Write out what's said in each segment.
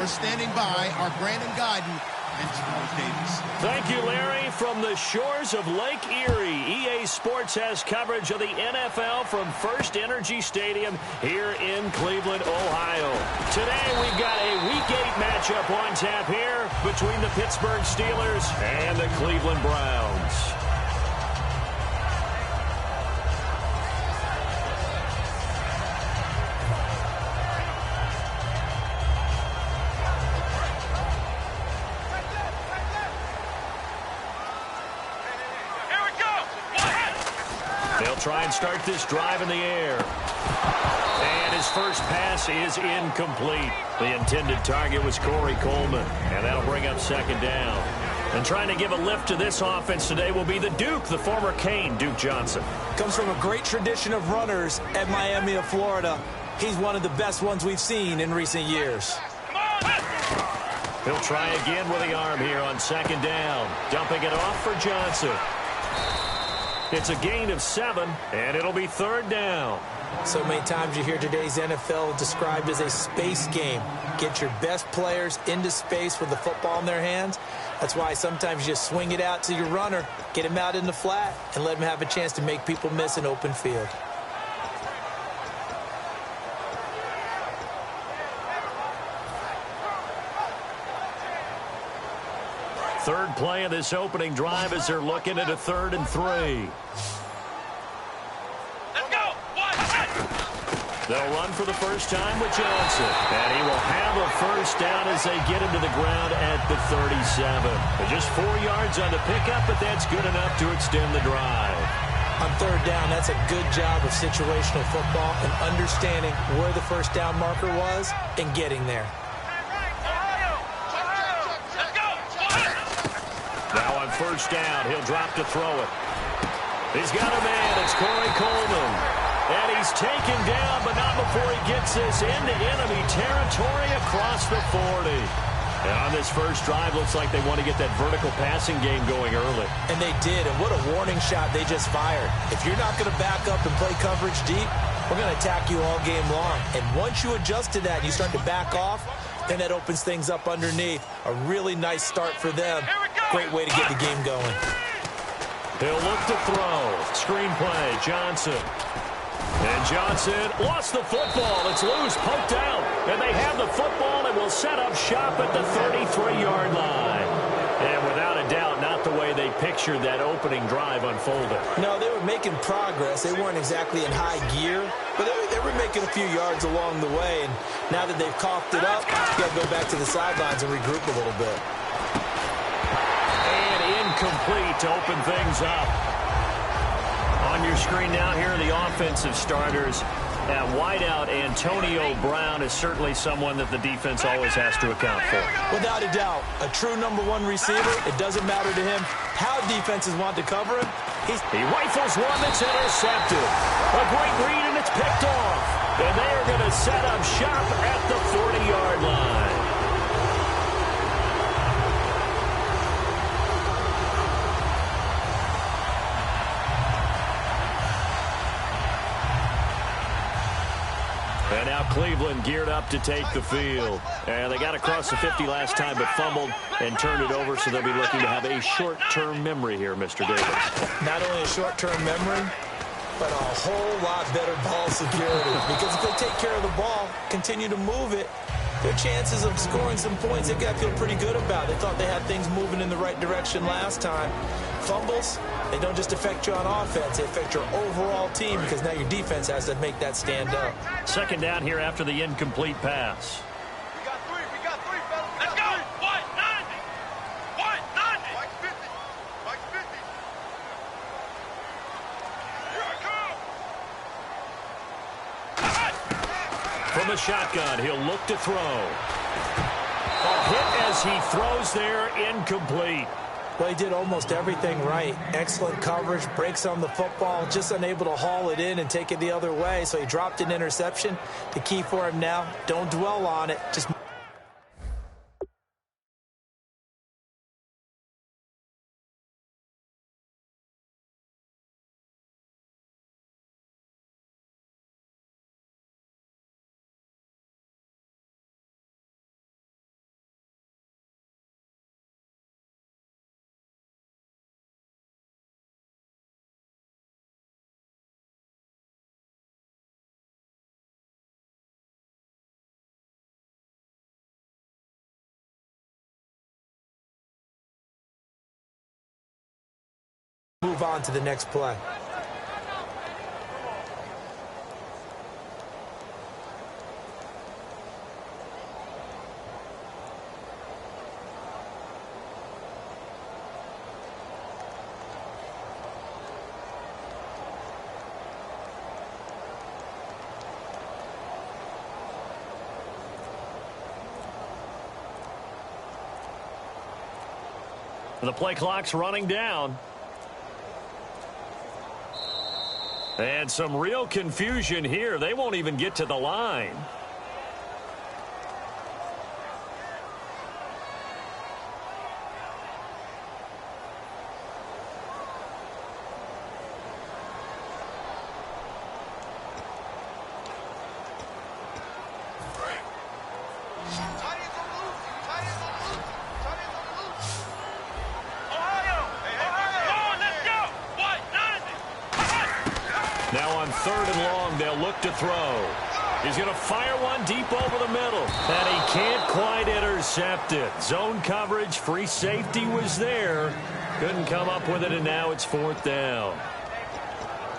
are standing by are Brandon Guyton and Charles Davis. Thank you, Larry. From the shores of Lake Erie, EA Sports has coverage of the NFL from First Energy Stadium here in Cleveland, Ohio. Today, we've got a Week 8 matchup on tap here between the Pittsburgh Steelers and the Cleveland Browns. They'll try and start this drive in the air. And his first pass is incomplete. The intended target was Corey Coleman. And that'll bring up second down. And trying to give a lift to this offense today will be the Duke, the former Cane, Duke Johnson. Comes from a great tradition of runners at Miami of Florida. He's one of the best ones we've seen in recent years. He'll try again with the arm here on second down. Dumping it off for Johnson. It's a gain of 7, and it'll be third down. So many times you hear today's NFL described as a space game. Get your best players into space with the football in their hands. That's why sometimes you just swing it out to your runner, get him out in the flat, and let him have a chance to make people miss an open field. Third play of this opening drive as they're looking at a 3rd and 3. Let's go. They'll run for the first time with Johnson. And he will have a first down as they get him to the ground at the 37. Just 4 yards on the pickup, but that's good enough to extend the drive. On third down, that's a good job of situational football and understanding where the first down marker was and getting there. Now on first down, he'll drop to throw it. He's got a man. It's Corey Coleman. And he's taken down, but not before he gets this into enemy territory across the 40. And on this first drive, looks like they want to get that vertical passing game going early. And they did, and what a warning shot they just fired. If you're not going to back up and play coverage deep, we're going to attack you all game long. And once you adjust to that and you start to back off, then that opens things up underneath. A really nice start for them. Great way to get the game going. He'll look to throw. Screen play, Johnson. And Johnson lost the football. It's loose, poked out. And they have the football and will set up shop at the 33-yard line. And without a doubt, not the way they pictured that opening drive unfolded. No, they were making progress. They weren't exactly in high gear, but they were making a few yards along the way. And now that they've coughed it up, you got to go back to the sidelines and regroup a little bit. And incomplete to open things up. On your screen now, here are the offensive starters. At wideout, Antonio Brown is certainly someone that the defense always has to account for. Without a doubt, a true number 1 receiver. It doesn't matter to him how defenses want to cover him. He rifles one that's intercepted. A great read, and it's picked off. And they are going to set up shop at the 40-yard line. And now Cleveland geared up to take the field. And they got across the 50 last time, but fumbled and turned it over, so they'll be looking to have a short-term memory here, Mr. Davis. Not only a short-term memory, but a whole lot better ball security. Because if they take care of the ball, continue to move it, their chances of scoring some points, they've got to feel pretty good about. They thought they had things moving in the right direction last time. Fumbles, they don't just affect you on offense, they affect your overall team because now your defense has to make that stand up. Second down here after the incomplete pass. We got three, fellas. Let's go. 190. 190. Mike's 50. Mike's 50. Here I come. From the shotgun, he'll look to throw. A hit as he throws there, incomplete. Well, he did almost everything right. Excellent coverage, breaks on the football, just unable to haul it in and take it the other way. So he dropped an interception. The key for him now, don't dwell on it. Just move on to the next play. The play clock's running down. And some real confusion here. They won't even get to the line. Now on 3rd and long, they'll look to throw. He's going to fire one deep over the middle. And he can't quite intercept it. Zone coverage, free safety was there. Couldn't come up with it, and now it's 4th down.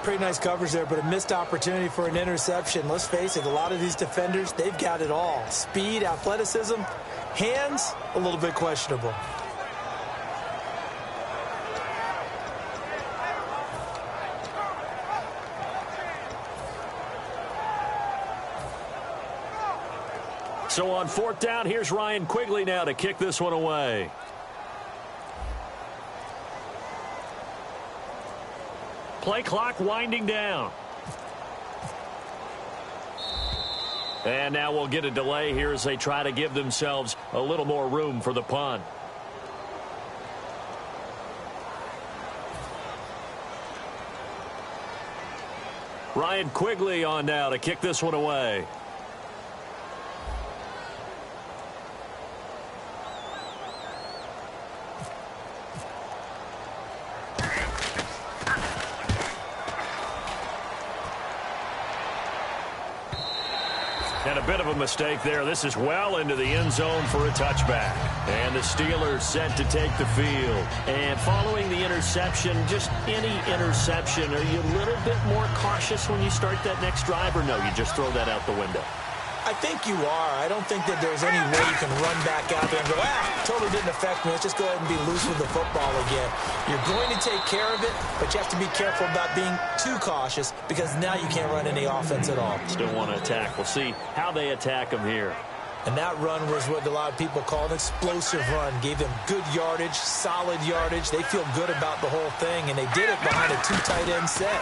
Pretty nice coverage there, but a missed opportunity for an interception. Let's face it, a lot of these defenders, they've got it all. Speed, athleticism, hands, a little bit questionable. So on 4th down, here's Ryan Quigley now to kick this one away. Play clock winding down. And now we'll get a delay here as they try to give themselves a little more room for the punt. Ryan Quigley on now to kick this one away. And a bit of a mistake there. This is well into the end zone for a touchback. And the Steelers set to take the field. And following the interception, just any interception, are you a little bit more cautious when you start that next drive, or no, you just throw that out the window? I think you are. I don't think that there's any way you can run back out there and go, totally didn't affect me. Let's just go ahead and be loose with the football again. You're going to take care of it, but you have to be careful about being too cautious because now you can't run any offense at all. Still want to attack. We'll see how they attack them here. And that run was what a lot of people call an explosive run. Gave them good yardage, solid yardage. They feel good about the whole thing, and they did it behind a 2 tight end set.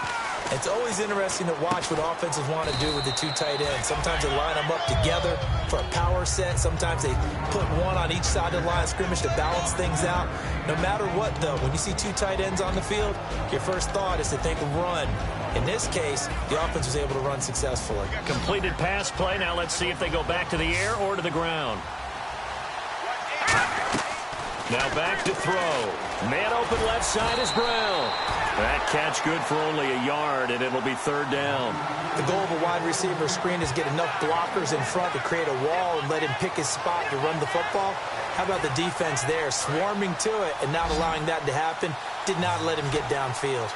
It's always interesting to watch what offenses want to do with the 2 tight ends. Sometimes they line them up together for a power set. Sometimes they put one on each side of the line of scrimmage to balance things out. No matter what, though, when you see 2 tight ends on the field, your first thought is to think run. In this case, the offense was able to run successfully. Completed pass play. Now let's see if they go back to the air or to the ground. Now back to throw. Man open left side is Brown. That catch good for only a yard, and it'll be 3rd down. The goal of a wide receiver screen is get enough blockers in front to create a wall and let him pick his spot to run the football. How about the defense there, swarming to it and not allowing that to happen? Did not let him get downfield.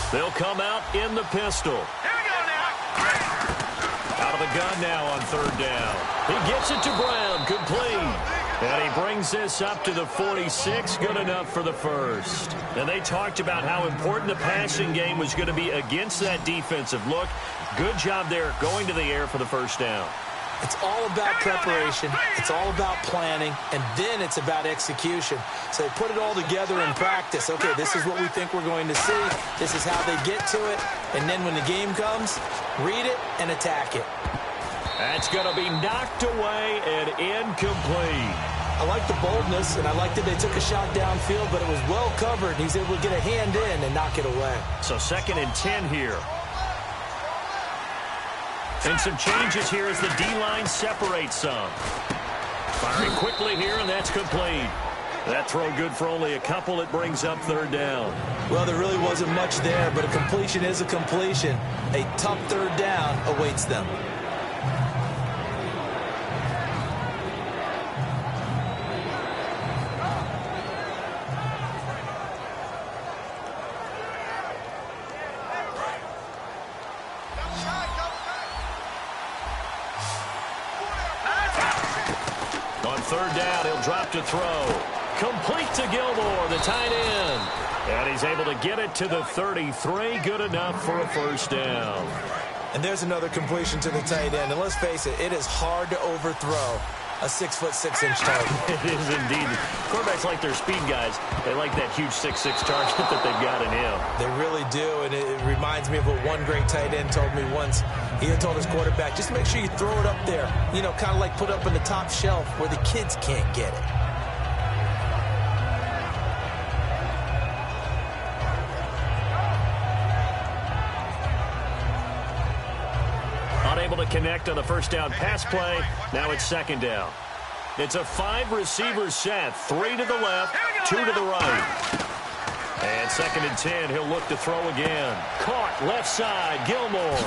They'll come out in the pistol. Here we go now. Out of the gun now on 3rd down. He gets it to Brown, complete. And he brings this up to the 46, good enough for the first. And they talked about how important the passing game was going to be against that defensive look. Good job there going to the air for the first down. It's all about preparation. It's all about planning. And then it's about execution. So they put it all together in practice. Okay, this is what we think we're going to see. This is how they get to it. And then when the game comes, read it and attack it. That's going to be knocked away and incomplete. I like the boldness, and I like that they took a shot downfield, but it was well covered. He's able to get a hand in and knock it away. So 2nd and 10 here. And some changes here as the D-line separates some. Firing quickly here, and that's complete. That throw good for only a couple. It brings up 3rd down. Well, there really wasn't much there, but a completion is a completion. A tough 3rd down awaits them. third down, he'll drop to throw. Complete to Gilmore, the tight end. And he's able to get it to the 33. Good enough for a first down. And there's another completion to the tight end. And let's face it, it is hard to overthrow a 6'6" target. It is indeed. Quarterbacks like their speed guys. They like that huge 6'6" target that they've got in him. They really do, and it reminds me of what one great tight end told me once. He had told his quarterback, just make sure you throw it up there. You know, kind of like put up on the top shelf where the kids can't get it. Unable to connect on the first down pass play. Now it's second down. It's a 5-receiver set. 3 to the left, 2 to the right. And 2nd and 10. He'll look to throw again. Caught left side. Gilmore.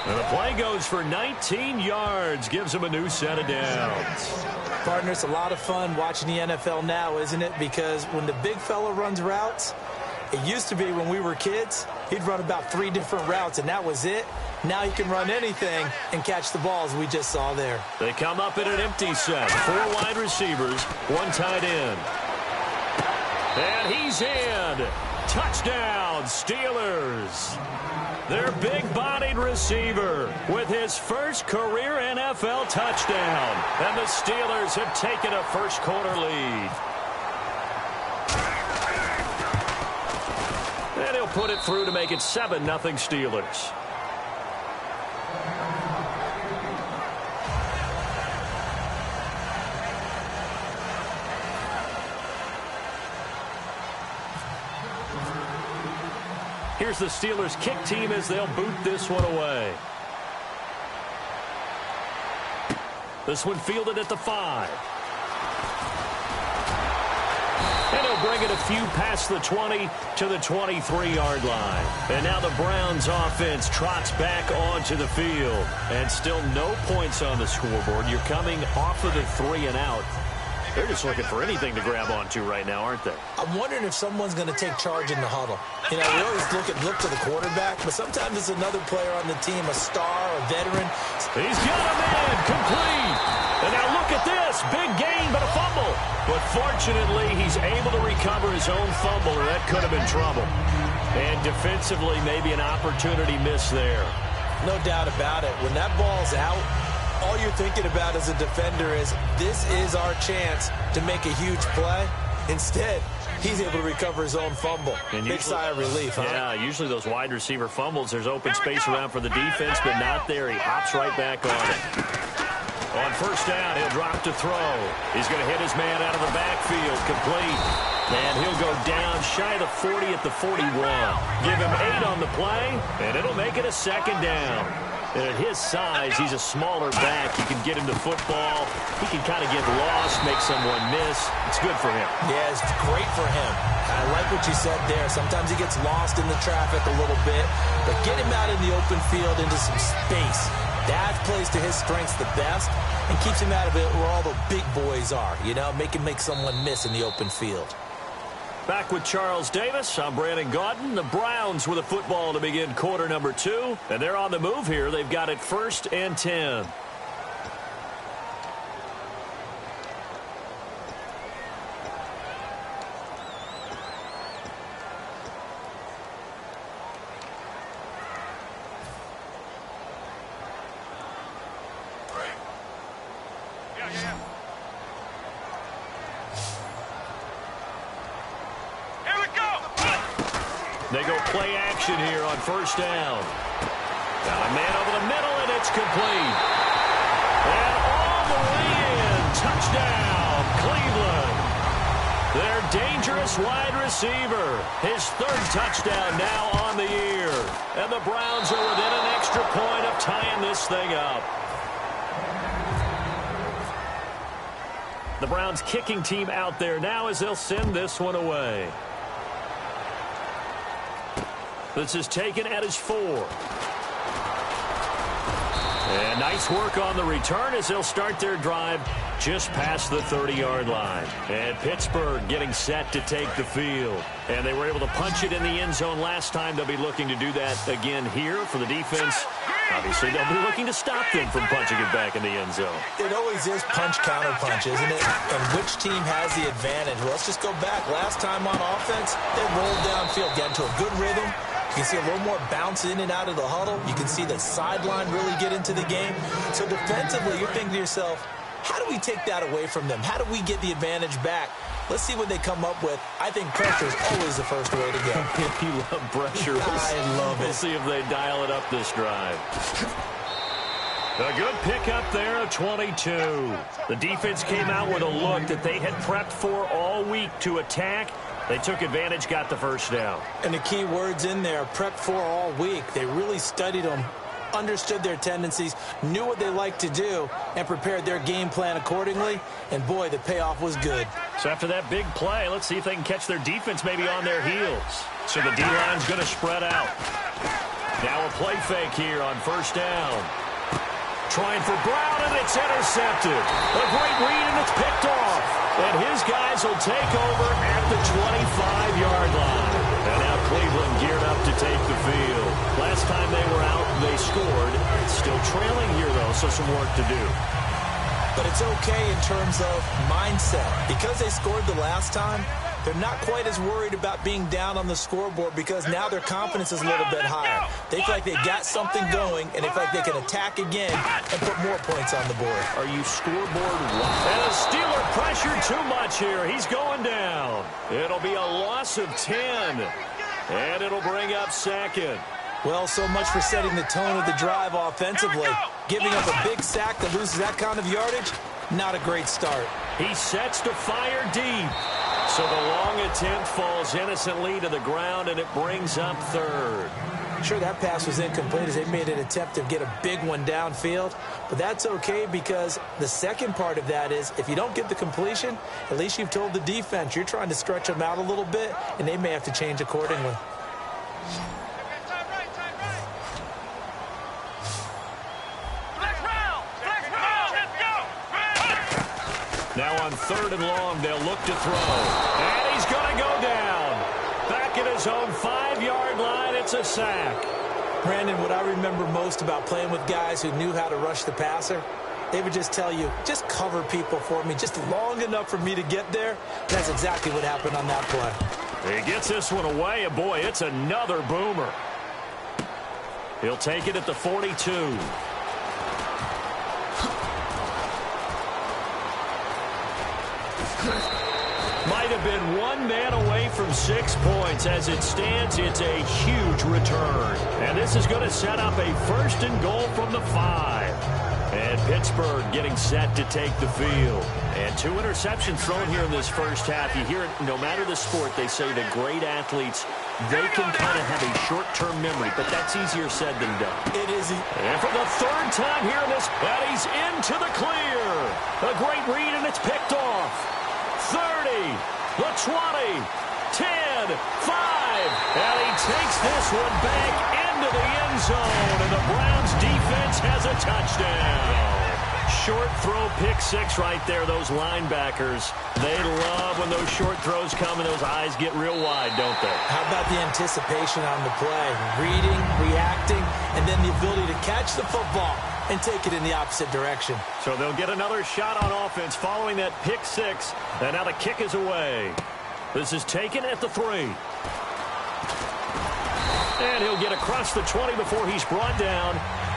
And the play goes for 19 yards. Gives him a new set of downs. Partner, it's a lot of fun watching the NFL now, isn't it? Because when the big fella runs routes, it used to be when we were kids, he'd run about 3 different routes, and that was it. Now he can run anything and catch the balls we just saw there. They come up in an empty set. 4 wide receivers, 1 tight end. And he's in. Touchdown, Steelers. Their big-bodied receiver with his first career NFL touchdown. And the Steelers have taken a first-quarter lead. And he'll put it through to make it 7-0 Steelers. Here's the Steelers kick team as they'll boot this one away. This one fielded at the 5. And he'll bring it a few past the 20 to the 23-yard line. And now the Browns offense trots back onto the field. And still no points on the scoreboard. You're coming off of the 3 and out. They're just looking for anything to grab onto right now, aren't they? I'm wondering if someone's going to take charge in the huddle. You know, we always look to the quarterback, but sometimes it's another player on the team, a star, a veteran. He's got him in, complete. And now look at this, big gain, but a fumble. But fortunately, he's able to recover his own fumble, or that could have been trouble. And defensively, maybe an opportunity miss there. No doubt about it. When that ball's out, all you're thinking about as a defender is, this is our chance to make a huge play. Instead, he's able to recover his own fumble. And big sigh of relief, huh? Yeah, usually those wide receiver fumbles, there's open space around for the defense, but not there. He hops right back on it. On first down, he'll drop to throw. He's going to hit his man out of the backfield, complete. And he'll go down shy of the 40 at the 41. Give him 8 on the play, and it'll make it a second down. And at his size, he's a smaller back. You can get him the football. He can kind of get lost, make someone miss. It's good for him. Yeah, it's great for him. I like what you said there. Sometimes he gets lost in the traffic a little bit, but get him out in the open field into some space. That plays to his strengths the best and keeps him out of it where all the big boys are, you know, make someone miss in the open field. Back with Charles Davis, I'm Brandon Gaudin. The Browns with a football to begin quarter number 2. And they're on the move here. They've got it 1st and 10. They go play action here on first down. Got a man over the middle, and it's complete. And all the way in. Touchdown, Cleveland. Their dangerous wide receiver. His 3rd touchdown now on the year. And the Browns are within an extra point of tying this thing up. The Browns kicking team out there now as they'll send this one away. This is taken at his 4. And nice work on the return as they'll start their drive just past the 30-yard line. And Pittsburgh getting set to take the field. And they were able to punch it in the end zone last time. They'll be looking to do that again here for the defense. Obviously, they'll be looking to stop them from punching it back in the end zone. It always is punch-counter-punch, isn't it? And which team has the advantage? Well, let's just go back. Last time on offense, they rolled downfield, got into a good rhythm. You can see a little more bounce in and out of the huddle. You can see the sideline really get into the game. So defensively, you're thinking to yourself, how do we take that away from them? How do we get the advantage back? Let's see what they come up with. I think pressure is always the first way to go. You love pressure. I love it. We'll see if they dial it up this drive. A good pickup there of 22. The defense came out with a look that they had prepped for all week to attack. They took advantage, got the first down. And the key words in there, prepped for all week. They really studied them, understood their tendencies, knew what they liked to do, and prepared their game plan accordingly. And, boy, the payoff was good. So after that big play, let's see if they can catch their defense maybe on their heels. So the D-line's going to spread out. Now a play fake here on first down. Trying for Brown, and it's intercepted. A great read, and it's picked off. And his guys will take over at the 25-yard line. And now Cleveland geared up to take the field. Last time they were out, they scored. Still trailing here, though, so some work to do. But it's okay in terms of mindset. Because they scored the last time, they're not quite as worried about being down on the scoreboard because now their confidence is a little bit higher. They feel like they got something going, and they feel like they can attack again and put more points on the board. Are you scoreboard wild? And a Steeler pressure too much here. He's going down. It'll be a loss of 10, and it'll bring up second. Well, so much for setting the tone of the drive offensively. Giving up a big sack that loses that kind of yardage, not a great start. He sets to fire deep. So the long attempt falls innocently to the ground, and it brings up third. Sure, that pass was incomplete as they made an attempt to get a big one downfield. But that's okay because the second part of that is if you don't get the completion, at least you've told the defense you're trying to stretch them out a little bit, and they may have to change accordingly. Now on third and long, they'll look to throw. And he's going to go down. Back at his own 5-yard line, it's a sack. Brandon, what I remember most about playing with guys who knew how to rush the passer, they would just tell you, just cover people for me, just long enough for me to get there. That's exactly what happened on that play. He gets this one away, and boy, it's another boomer. He'll take it at the 42. Might have been one man away from 6 points. As it stands, it's a huge return. And this is going to set up a first and goal from the 5. And Pittsburgh getting set to take the field. And 2 interceptions thrown here in this first half. You hear it, no matter the sport, they say the great athletes, they can kind of have a short-term memory, but that's easier said than done. It is. And for the third time here in this, and he's into the clear. A great read, and it's picked off. 30, the 20, 10, 5, and he takes this one back into the end zone, and the Browns defense has a touchdown. Short throw, pick 6 right there. Those linebackers, they love when those short throws come and those eyes get real wide, don't they? How about the anticipation on the play? Reading, reacting, and then the ability to catch the football and take it in the opposite direction. So they'll get another shot on offense following that pick 6, and now the kick is away. This is taken at the 3. And he'll get across the 20 before he's brought down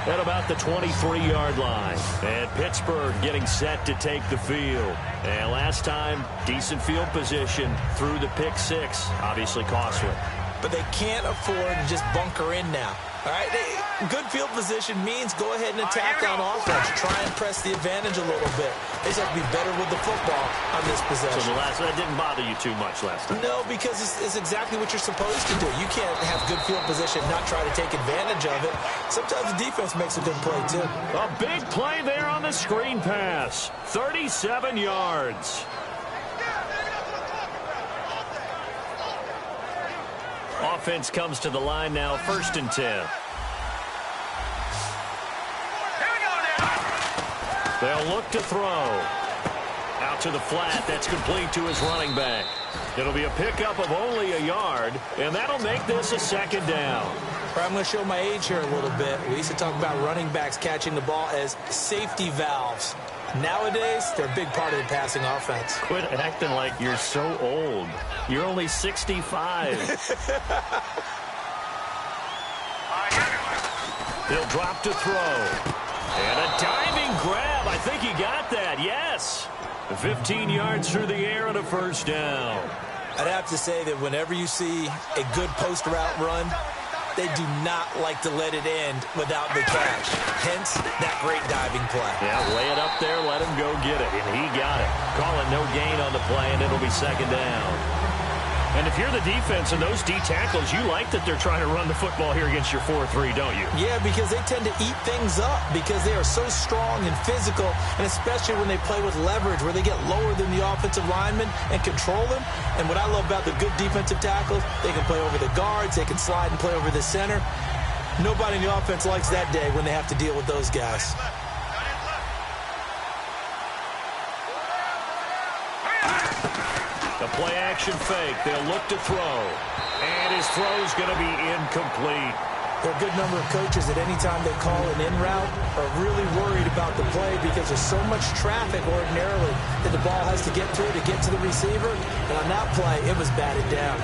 at about the 23-yard line. And Pittsburgh getting set to take the field. And last time, decent field position through the pick 6. Obviously costly. But they can't afford to just bunker in now. All right, good field position means go ahead and attack on offense. Try and press the advantage a little bit. They just have to be better with the football on this possession. So that didn't bother you too much last time? No, because it's exactly what you're supposed to do. You can't have good field position and not try to take advantage of it. Sometimes the defense makes a good play, too. A big play there on the screen pass. 37 yards. Offense comes to the line now, 1st and 10. Here we go. They'll look to throw. Out to the flat. That's complete to his running back. It'll be a pickup of only a yard, and that'll make this a second down. I'm going to show my age here a little bit. We used to talk about running backs catching the ball as safety valves. Nowadays, they're a big part of the passing offense. Quit acting like you're so old. You're only 65. He'll drop to throw. And a diving grab. I think he got that. Yes. 15 yards through the air and a first down. I'd have to say that whenever you see a good post route run, they do not like to let it end without the catch. Hence, that great diving play. Yeah, lay it up there, let him go get it. And he got it. Calling no gain on the play, and it'll be second down. And if you're the defense and those D tackles, you like that they're trying to run the football here against your 4-3, don't you? Yeah, because they tend to eat things up because they are so strong and physical, and especially when they play with leverage where they get lower than the offensive linemen and control them. And what I love about the good defensive tackles, they can play over the guards, they can slide and play over the center. Nobody in the offense likes that day when they have to deal with those guys. The play-action fake. They'll look to throw. And his throw's going to be incomplete. There are a good number of coaches that any time they call an in route are really worried about the play because there's so much traffic ordinarily that the ball has to get through to get to the receiver. And on that play, it was batted down.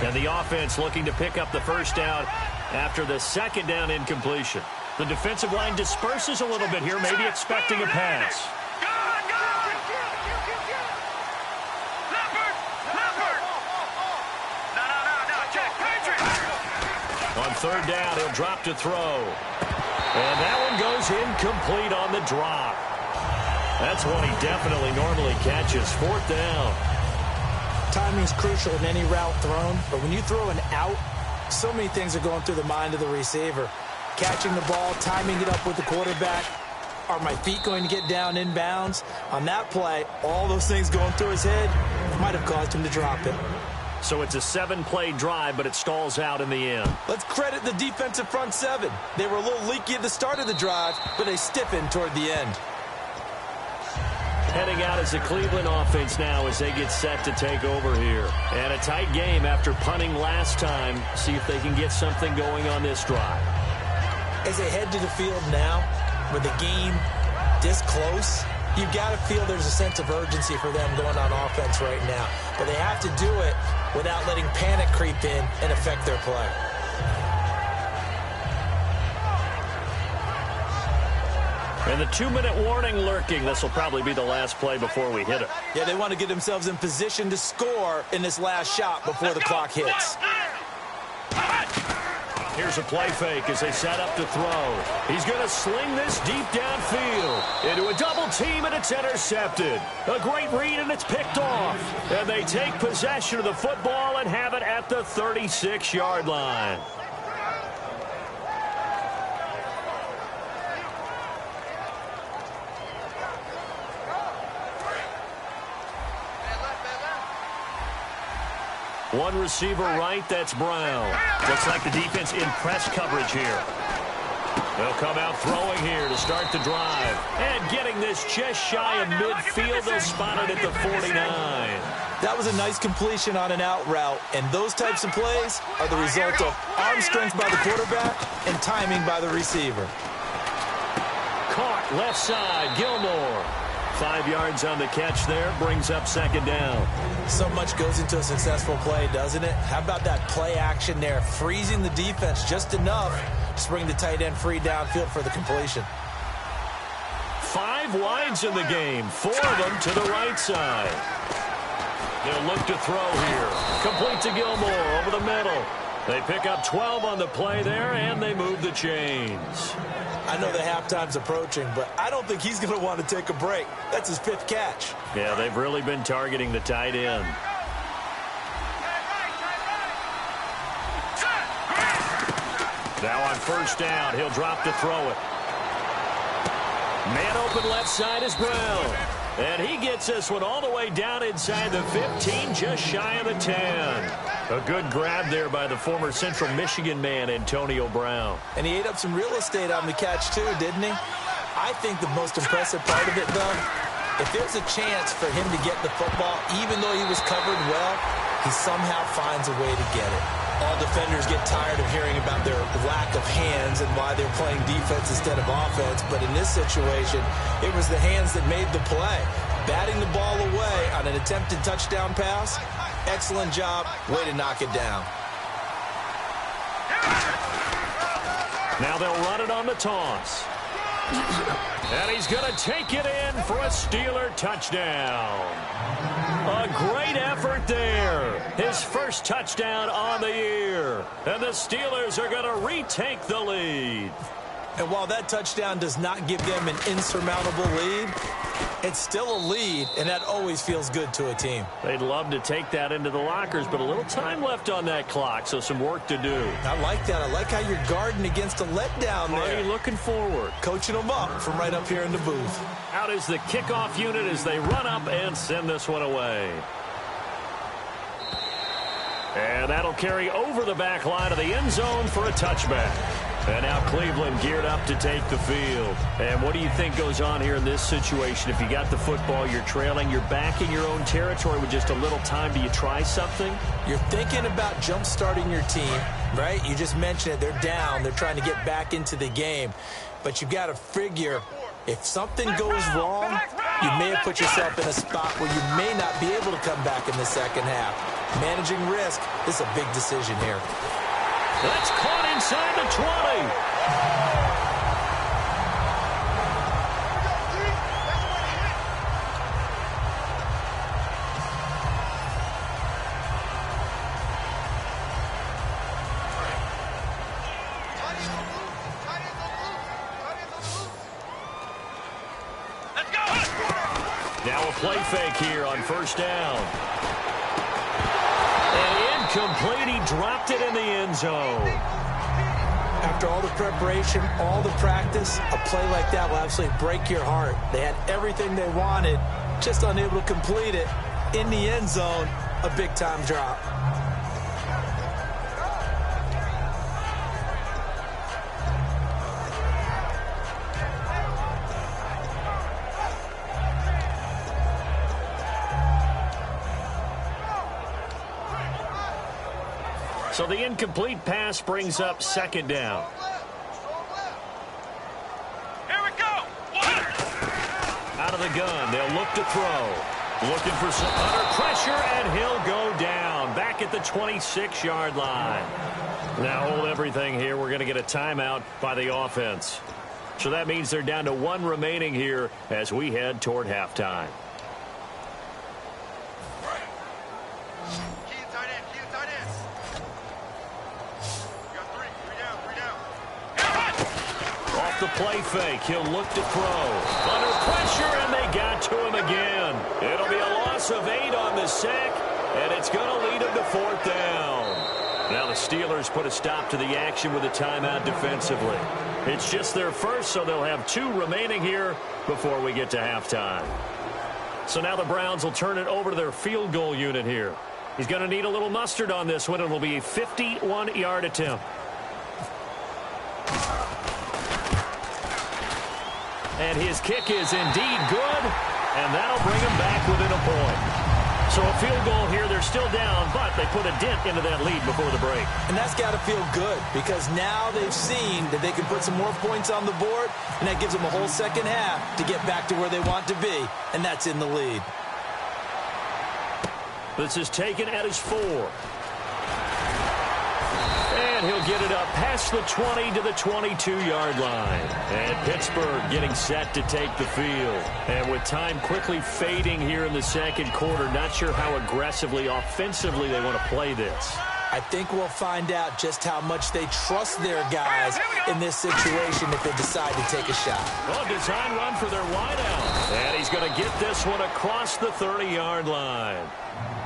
And the offense looking to pick up the first down after the second down incompletion. The defensive line disperses a little bit here, maybe expecting a pass. On third down, he'll drop to throw. And that one goes incomplete on the drop. That's one he definitely normally catches. Fourth down. Timing is crucial in any route thrown, but when you throw an out, so many things are going through the mind of the receiver. Catching the ball, timing it up with the quarterback. Are my feet going to get down in bounds? On that play, all those things going through his head might have caused him to drop it. So it's a 7-play drive, but it stalls out in the end. Let's credit the defensive front seven. They were a little leaky at the start of the drive, but they stiffened toward the end. Heading out as the Cleveland offense now as they get set to take over here. And a tight game after punting last time. See if they can get something going on this drive. As they head to the field now, with the game this close, you've got to feel there's a sense of urgency for them going on offense right now. But they have to do it without letting panic creep in and affect their play. And the 2-minute warning lurking. This will probably be the last play before we hit it. Yeah, they want to get themselves in position to score in this last shot before the clock hits. Here's a play fake as they set up to throw. He's going to sling this deep downfield into a double team, and it's intercepted. A great read, and it's picked off. And they take possession of the football and have it at the 36-yard line. One receiver right, that's Brown. Looks like the defense in press coverage here. They'll come out throwing here to start the drive. And getting this just shy of midfield, they'll spot it at the 49. That was a nice completion on an out route, and those types of plays are the result of arm strength by the quarterback and timing by the receiver. Caught left side, Gilmore. 5 yards on the catch there, brings up second down. So much goes into a successful play, doesn't it? How about that play action there, freezing the defense just enough to bring the tight end free downfield for the completion. 5 wides in the game, 4 of them to the right side. They'll look to throw here. Complete to Gilmore over the middle. They pick up 12 on the play there, and they move the chains. I know the halftime's approaching, but I don't think he's going to want to take a break. That's his 5th catch. Yeah, they've really been targeting the tight end. Now on first down, he'll drop to throw it. Man open left side is Brown. And he gets this one all the way down inside the 15, just shy of the 10. A good grab there by the former Central Michigan man, Antonio Brown. And he ate up some real estate on the catch, too, didn't he? I think the most impressive part of it, though, if there's a chance for him to get the football, even though he was covered well, he somehow finds a way to get it. All defenders get tired of hearing about their lack of hands and why they're playing defense instead of offense. But in this situation, it was the hands that made the play. Batting the ball away on an attempted touchdown pass. Excellent job. Way to knock it down. Now they'll run it on the toss. And he's going to take it in for a Steeler touchdown. A great effort there. His first touchdown on the year. And the Steelers are going to retake the lead. And while that touchdown does not give them an insurmountable lead, it's still a lead, and that always feels good to a team. They'd love to take that into the lockers, but a little time left on that clock, so some work to do. I like that. I like how you're guarding against a letdown there. Are you looking forward? Coaching them up from right up here in the booth. Out is the kickoff unit as they run up and send this one away. And that'll carry over the back line of the end zone for a touchback. And now Cleveland geared up to take the field. And what do you think goes on here in this situation? If you got the football, you're trailing, you're back in your own territory with just a little time. Do you try something? You're thinking about jump-starting your team, right? You just mentioned it. They're down. They're trying to get back into the game. But you've got to figure if something goes wrong, you may have put yourself in a spot where you may not be able to come back in the second half. Managing risk is a big decision here. That's caught inside the 20. Now a play fake here on first down. And incomplete. He dropped it in the end zone. After all the preparation, all the practice, a play like that will absolutely break your heart. They had everything they wanted, just unable to complete it. In the end zone, a big-time drop. So the incomplete pass brings up second down. Here we go. What? Out of the gun, they'll look to throw. Looking for some under pressure, and he'll go down. Back at the 26-yard line. Now hold everything here. We're going to get a timeout by the offense. So that means they're down to one remaining here as we head toward halftime. The play fake. He'll look to throw. Under pressure, and they got to him again. It'll be a loss of 8 on the sack, and it's going to lead him to fourth down. Now the Steelers put a stop to the action with a timeout defensively. It's just their first, so they'll have 2 remaining here before we get to halftime. So now the Browns will turn it over to their field goal unit here. He's going to need a little mustard on this one. It'll be a 51-yard attempt. And his kick is indeed good, and that'll bring him back within a point. So a field goal here, they're still down, but they put a dent into that lead before the break. And that's got to feel good, because now they've seen that they can put some more points on the board, and that gives them a whole second half to get back to where they want to be, and that's in the lead. This is taken at his 4. And he'll get it up past the 20 to the 22-yard line. And Pittsburgh getting set to take the field. And with time quickly fading here in the second quarter, not sure how aggressively, offensively they want to play this. I think we'll find out just how much they trust their guys in this situation if they decide to take a shot. Well, design run for their wideout. And he's going to get this one across the 30-yard line.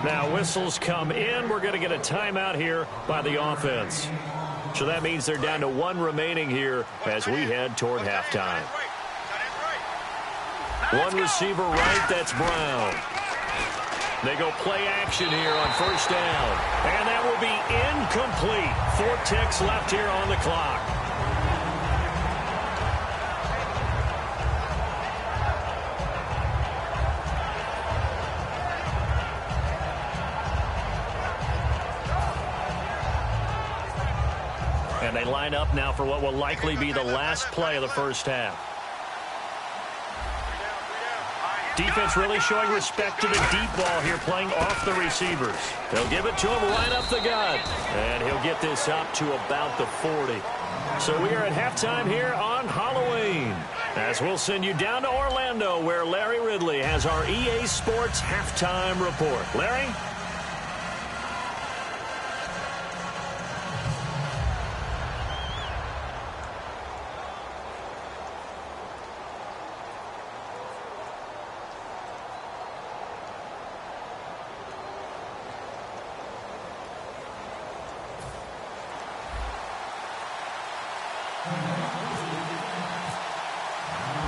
Now whistles come in. We're going to get a timeout here by the offense. So that means they're down to 1 remaining here as we head toward halftime. One receiver right, that's Brown. They go play action here on first down. And that will be incomplete. 4 ticks left here on the clock. And they line up now for what will likely be the last play of the first half. Defense really showing respect to the deep ball here, playing off the receivers. They'll give it to him right up the gut. And he'll get this up to about the 40. So we are at halftime here on Halloween, as we'll send you down to Orlando, where Larry Ridley has our EA Sports halftime report. Larry?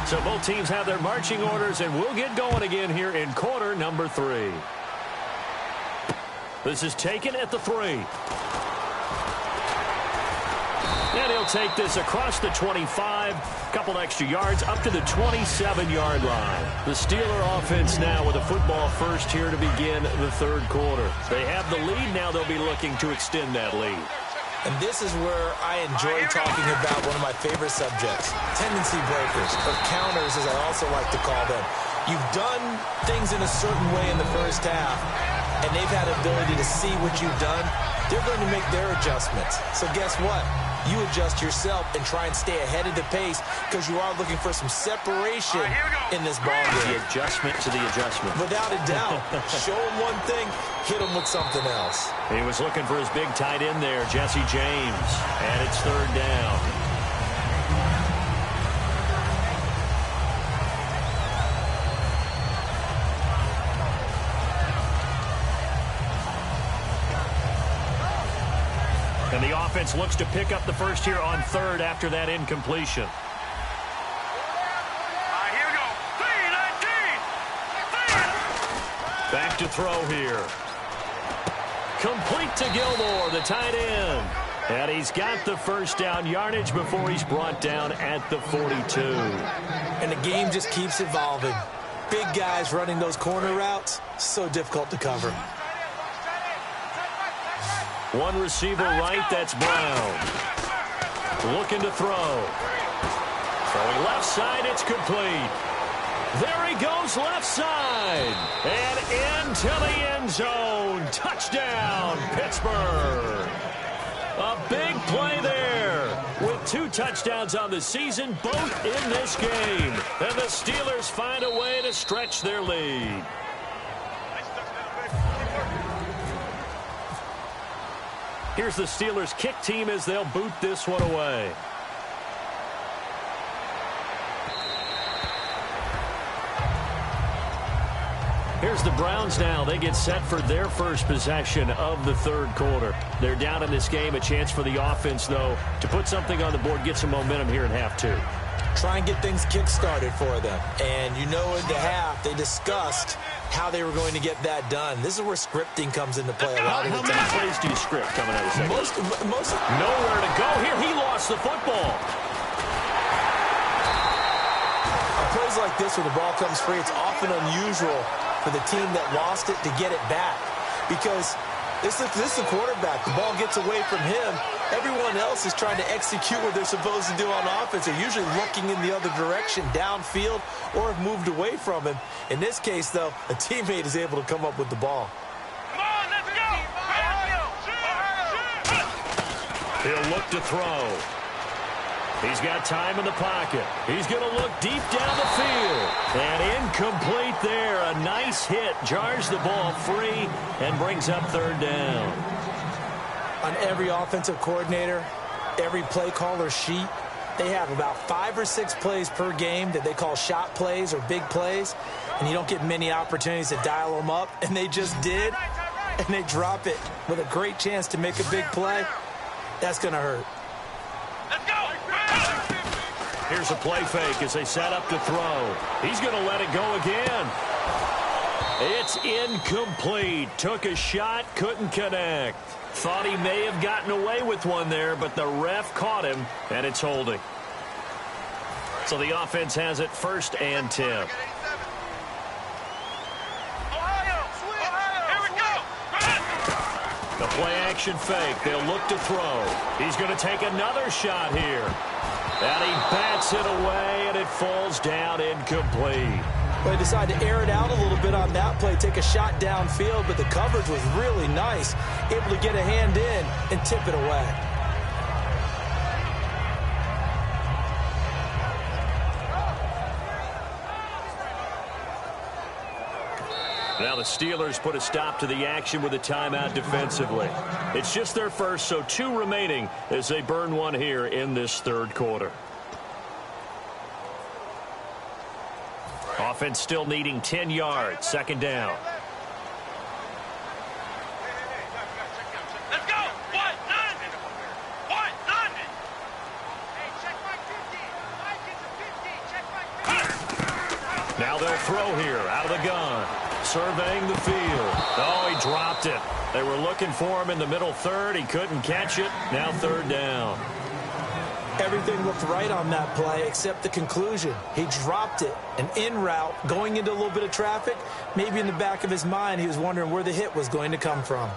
So both teams have their marching orders, and we'll get going again here in quarter number 3. This is taken at the 3. And he'll take this across the 25, couple extra yards, up to the 27-yard line. The Steeler offense now with a football first here to begin the third quarter. They have the lead. Now they'll be looking to extend that lead. And this is where I enjoy talking about one of my favorite subjects, tendency breakers, or counters as I also like to call them. You've done things in a certain way in the first half, and they've had the ability to see what you've done. They're going to make their adjustments. So guess what? You adjust yourself and try and stay ahead of the pace, because you are looking for some separation in this ball game. The adjustment to the adjustment. Without a doubt. Show him one thing, hit him with something else. He was looking for his big tight end there, Jesse James. And it's third down. And the offense looks to pick up the first here on third after that incompletion. Here we go. 3-19. Back to throw here. Complete to Gilmore, the tight end. And he's got the first down yardage before he's brought down at the 42. And the game just keeps evolving. Big guys running those corner routes, so difficult to cover. One receiver right, that's Brown. Looking to throw. Throwing left side, it's complete. There he goes, left side. And into the end zone. Touchdown, Pittsburgh. A big play there. With 2 touchdowns on the season, both in this game. And the Steelers find a way to stretch their lead. Here's the Steelers kick team as they'll boot this one away. Here's the Browns now. They get set for their first possession of the third quarter. They're down in this game. A chance for the offense, though, to put something on the board, get some momentum here in half 2. Try and get things kick-started for them. And you know in the half, they discussed how they were going to get that done. This is where scripting comes into play a lot of the time. How many plays do you script coming out of the second? Most nowhere to go here. He lost the football. On plays like this where the ball comes free, it's often unusual for the team that lost it to get it back, because this is the quarterback. The ball gets away from him. Everyone else is trying to execute what they're supposed to do on offense. They're usually looking in the other direction, downfield, or have moved away from him. In this case, though, a teammate is able to come up with the ball. Come on, let's go. He'll look to throw. He's got time in the pocket. He's going to look deep down the field. And incomplete there. A nice hit. Jars the ball free and brings up third down. On every offensive coordinator, every play caller sheet, they have about 5 or 6 plays per game that they call shot plays or big plays. And you don't get many opportunities to dial them up. And they just did. And they drop it with a great chance to make a big play. That's going to hurt. Let's go. Here's Here's a play fake as they set up to throw. He's going to let it go again. It's incomplete. Took a shot, couldn't connect. Thought he may have gotten away with one there, but the ref caught him, and it's holding. So the offense has it 1st and 10. Ohio, here we go. The play-action fake. They'll look to throw. He's going to take another shot here. And he bats it away, and it falls down incomplete. Well, he decided to air it out a little bit on that play, take a shot downfield, but the coverage was really nice. Able to get a hand in and tip it away. Now the Steelers put a stop to the action with a timeout defensively. It's just their first, so 2 remaining as they burn one here in this 3rd quarter. Offense still needing 10 yards. 2nd down. Let's go. What? None. What? None. Hey, check my 50. Mike is a 50. Check my 50. Now they'll throw here out of the gun. Surveying the field. Oh, he dropped it. They were looking for him in the middle 3rd. He couldn't catch it. Now 3rd down. Everything looked right on that play except the conclusion. He dropped it. An in route, going into a little bit of traffic. Maybe in the back of his mind, he was wondering where the hit was going to come from.